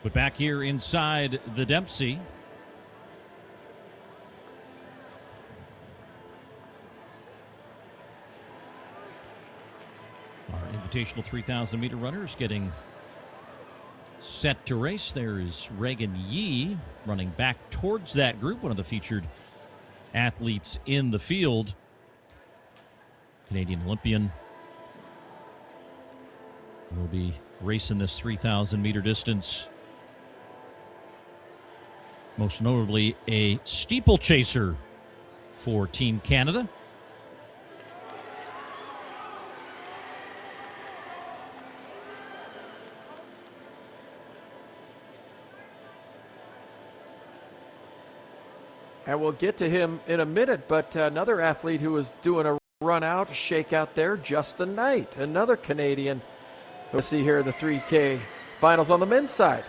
But back here inside the Dempsey, our Invitational 3,000-meter runners getting set to race. There is Reagan Yee running back towards that group, one of the featured athletes in the field. Canadian Olympian will be racing this 3,000-meter distance. Most notably, a steeplechaser for Team Canada. And we'll get to him in a minute, but another athlete who was doing a run out, a shakeout there, Justin Knight, another Canadian. We'll see here in the 3K finals on the men's side.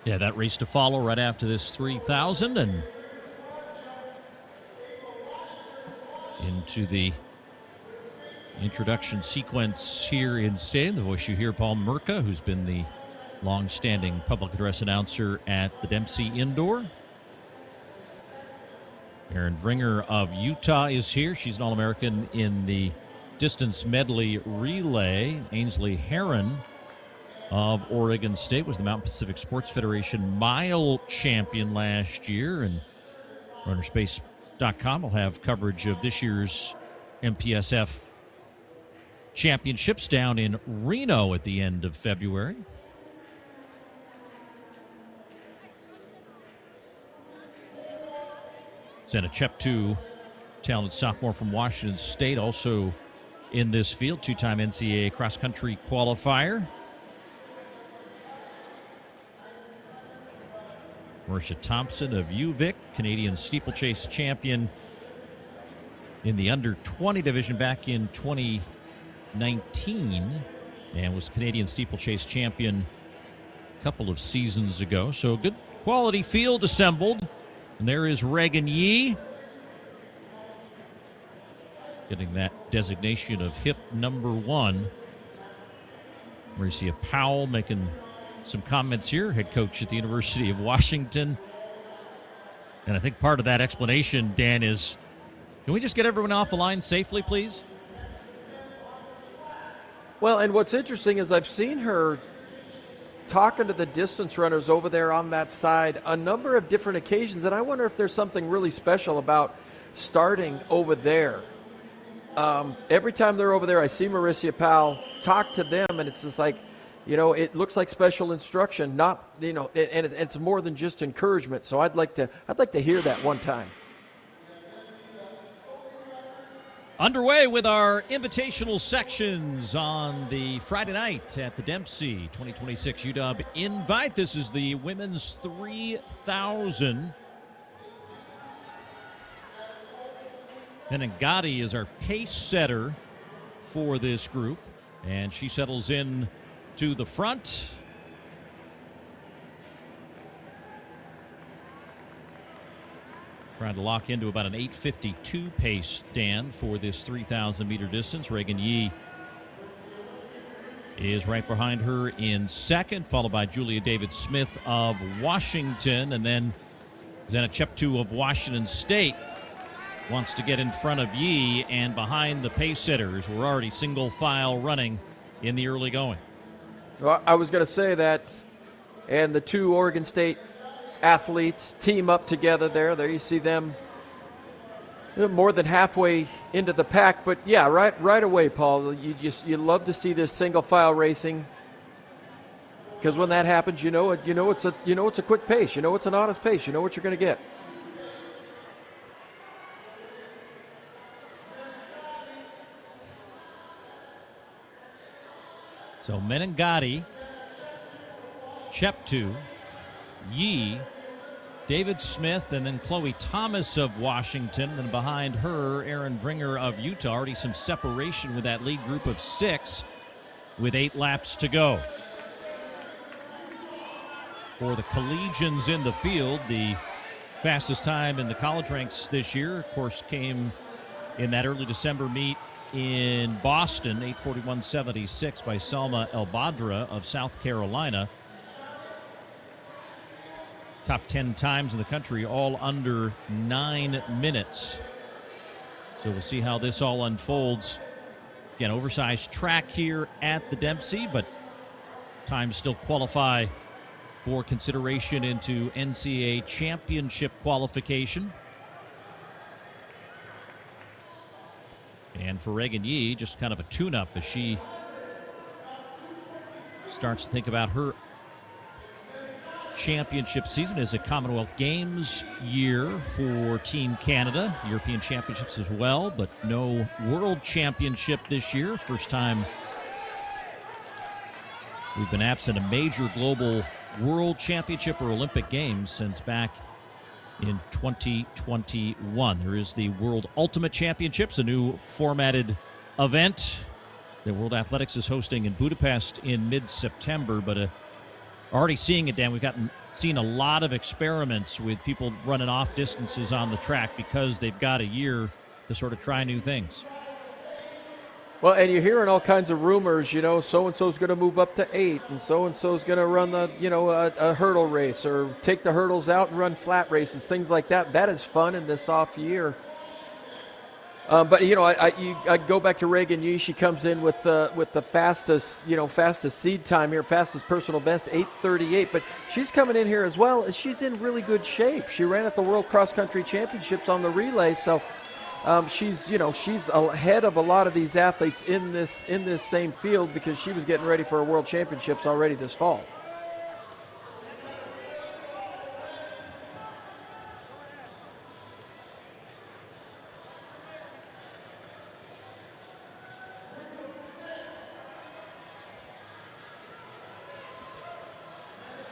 Yeah, that race to follow right after this 3,000 and into the introduction sequence here in stadium. The voice you hear, Paul Merka, who's been the long-standing public address announcer at the Dempsey Indoor. Erin Vringer of Utah is here. She's an All-American in the distance medley relay. Ainsley Heron of Oregon State was the Mountain Pacific Sports Federation mile champion last year, and runnerspace.com will have coverage of this year's MPSF championships down in Reno at the end of February. Zena Cheptu, talented sophomore from Washington State, also in this field, two-time NCAA cross-country qualifier. Marisha Thompson of UVic, Canadian steeplechase champion in the under-20 division back in 2019 and was Canadian steeplechase champion a couple of seasons ago. So good quality field assembled. And there is Reagan Yee getting that designation of hip number 1. Marcia Powell making some comments here, head coach at the University of Washington. And I think part of that explanation, Dan, is can we just get everyone off the line safely, please? Well, and what's interesting is I've seen her talking to the distance runners over there on that side a number of different occasions, and I wonder if there's something really special about starting over there. Every time they're over there, I see Marcia Powell talk to them, and it's just like, you know, it looks like special instruction, not, you know, and it's more than just encouragement. So I'd like to hear that one time. Underway with our invitational sections on the Friday night at the Dempsey 2026 UW Invite. This is the women's 3,000. And Ngati is our pace setter for this group, and she settles in to the front. Trying to lock into about an 8:52 pace, Dan, for this 3,000-meter distance. Reagan Yee is right behind her in second, followed by Julia David-Smith of Washington. And then Zena Cheptu of Washington State wants to get in front of Yee and behind the pace setters. We're already single file running in the early going. Well, I was going to say that, and the two Oregon State athletes team up together there. There you see them more than halfway into the pack. But yeah, right away, Paul, you love to see this single file racing, because when that happens, you know it's a quick pace. You know it's an honest pace. You know what you're going to get. So Menengati, Cheptu, Yee, David Smith, and then Chloe Thomas of Washington. And then behind her, Erin Vringer of Utah. Already some separation with that lead group of 6 with 8 laps to go. For the collegians in the field, the fastest time in the college ranks this year, of course, came in that early December meet in Boston, 8:41.76 by Selma El-Badra of South Carolina. Top 10 times in the country, all under 9 minutes. So we'll see how this all unfolds. Again, oversized track here at the Dempsey, but times still qualify for consideration into NCAA championship qualification. And for Reagan Yee, just kind of a tune-up as she starts to think about her championship season. As a Commonwealth Games year for Team Canada, European Championships as well, but no World Championship this year. First time we've been absent a major global World Championship or Olympic Games since back in 2021. There is the World Ultimate Championships, a new formatted event that World Athletics is hosting in Budapest in mid-September, but already seeing it, Dan, we've seen a lot of experiments with people running off distances on the track because they've got a year to sort of try new things. Well, and you're hearing all kinds of rumors, so-and-so's going to move up to 8, and so-and-so's going to run a hurdle race or take the hurdles out and run flat races, things like that. That is fun in this off year. But I go back to Reagan Yee. She comes in with the fastest seed time here, fastest personal best, 8:38. But she's coming in here as well. She's in really good shape. She ran at the World Cross Country Championships on the relay, so she's ahead of a lot of these athletes in this same field because she was getting ready for her World Championships already this fall.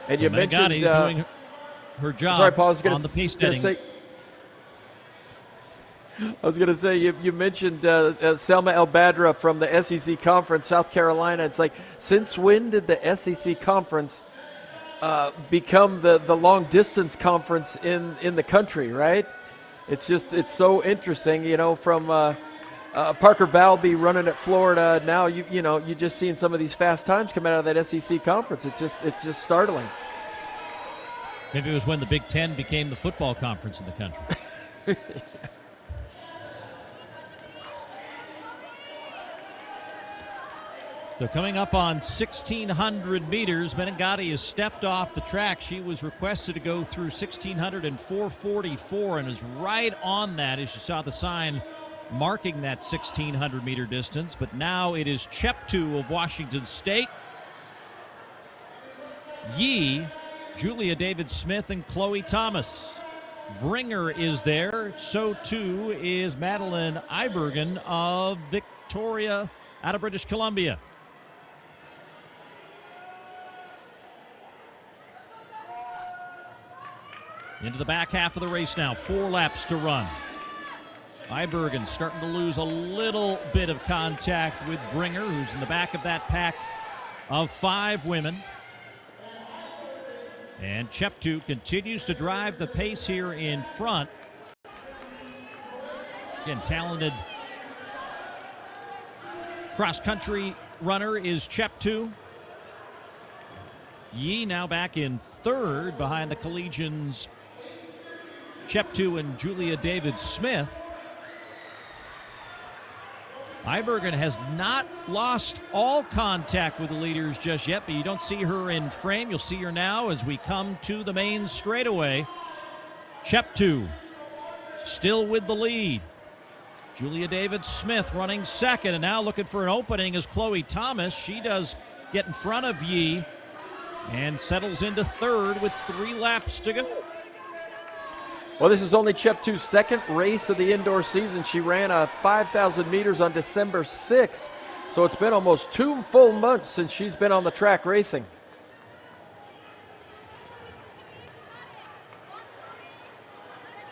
And you mentioned doing her job. Sorry, Paul, on the pace setting. I was going to say, you mentioned Selma El-Badra from the SEC Conference, South Carolina. It's like, since when did the SEC Conference become the long-distance conference in the country, right? It's so interesting, from Parker Valby running at Florida. Now, you're just seeing some of these fast times come out of that SEC Conference. It's just startling. Maybe it was when the Big Ten became the football conference in the country. So coming up on 1,600 meters, Menengati has stepped off the track. She was requested to go through 1,600 and 4:44 and is right on that as you saw the sign marking that 1,600-meter distance. But now it is Cheptu of Washington State, Yee, Julia David-Smith, and Chloe Thomas. Vringer is there. So, too, is Madeline Ibergen of Victoria out of British Columbia. Into the back half of the race now. 4 laps to run. Ibergen starting to lose a little bit of contact with Vringer, who's in the back of that pack of 5 women. And Cheptu continues to drive the pace here in front. Again, talented cross-country runner is Cheptu. Yee now back in 3rd behind the collegians Cheptu and Julia David-Smith. Ibergen has not lost all contact with the leaders just yet, but you don't see her in frame. You'll see her now as we come to the main straightaway. Cheptu still with the lead. Julia David-Smith running 2nd, and now looking for an opening is Chloe Thomas. She does get in front of Yee and settles into 3rd with 3 laps to go. Well, this is only Cheptu's 2nd race of the indoor season. She ran 5,000 meters on December 6th, so it's been almost 2 full months since she's been on the track racing.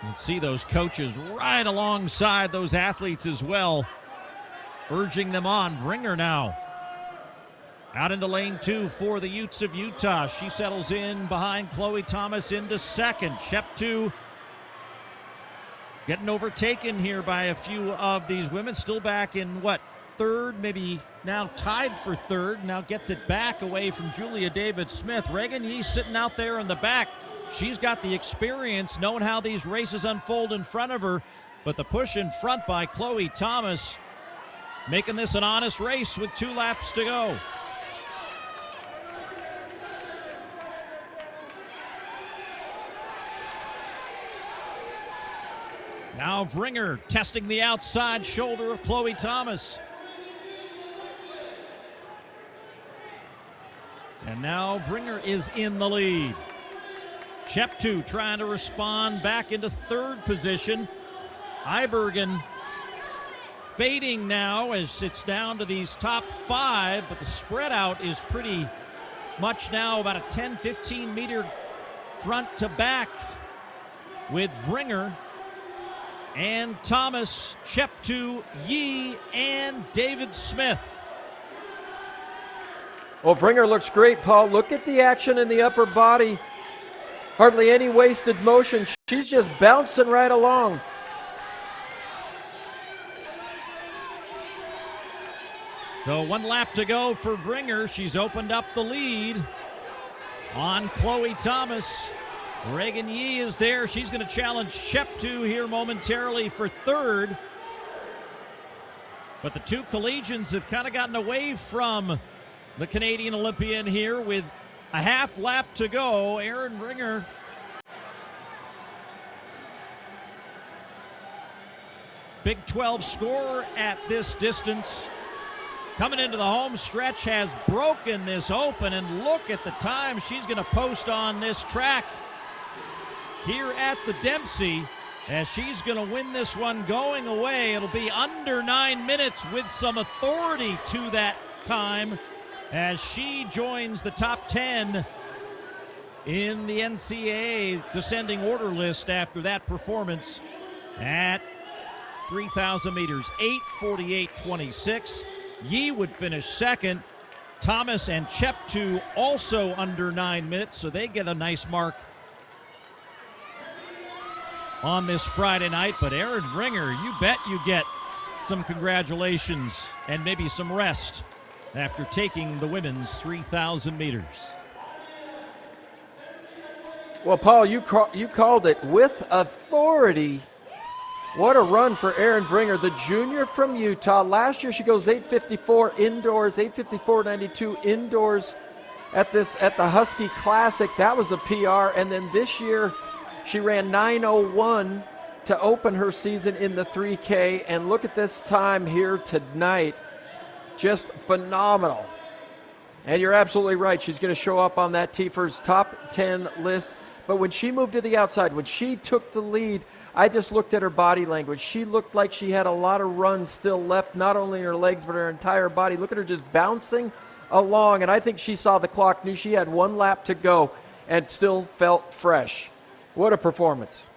You can see those coaches right alongside those athletes as well, urging them on. Vringer now out into lane 2 for the Utes of Utah. She settles in behind Chloe Thomas into 2nd. Cheptu getting overtaken here by a few of these women. Still back in, third, maybe now tied for third. Now gets it back away from Julia David-Smith. Reagan Yee sitting out there in the back. She's got the experience, knowing how these races unfold in front of her. But the push in front by Chloe Thomas, making this an honest race with 2 laps to go. Now Vringer testing the outside shoulder of Chloe Thomas. And now Vringer is in the lead. Cheptu trying to respond back into third position. Ibergen fading now as it's down to these top 5, but the spread out is pretty much now about a 10-15 meter front to back with Vringer and Thomas, Cheptu, Yee, and David-Smith. Well, Vringer looks great, Paul. Look at the action in the upper body. Hardly any wasted motion. She's just bouncing right along. So 1 lap to go for Vringer. She's opened up the lead on Chloe Thomas. Reagan Yee is there. She's going to challenge Cheptu here momentarily for third. But the 2 collegians have kind of gotten away from the Canadian Olympian here with a half lap to go. Erin Vringer Big 12 scorer at this distance. Coming into the home stretch, has broken this open, and look at the time she's going to post on this track here at the Dempsey, as she's going to win this one going away. It'll be under 9 minutes with some authority to that time, as she joins the top 10 in the NCAA descending order list after that performance at 3,000 meters, 8:48.26. Yee would finish second. Thomas and Cheptu also under 9 minutes, so they get a nice mark on this Friday night. But Erin Vringer, you bet you get some congratulations and maybe some rest after taking the women's 3,000 meters. Well, Paul, you called it with authority. What a run for Erin Vringer, the junior from Utah. Last year she goes 8:54 indoors, 8:54.92 indoors at the Husky Classic. That was a PR. And then this year she ran 9:01 to open her season in the 3K. And look at this time here tonight. Just phenomenal. And you're absolutely right. She's going to show up on that TFR's top 10 list. But when she moved to the outside, when she took the lead, I just looked at her body language. She looked like she had a lot of runs still left, not only in her legs, but her entire body. Look at her just bouncing along. And I think she saw the clock, knew she had 1 lap to go, and still felt fresh. What a performance.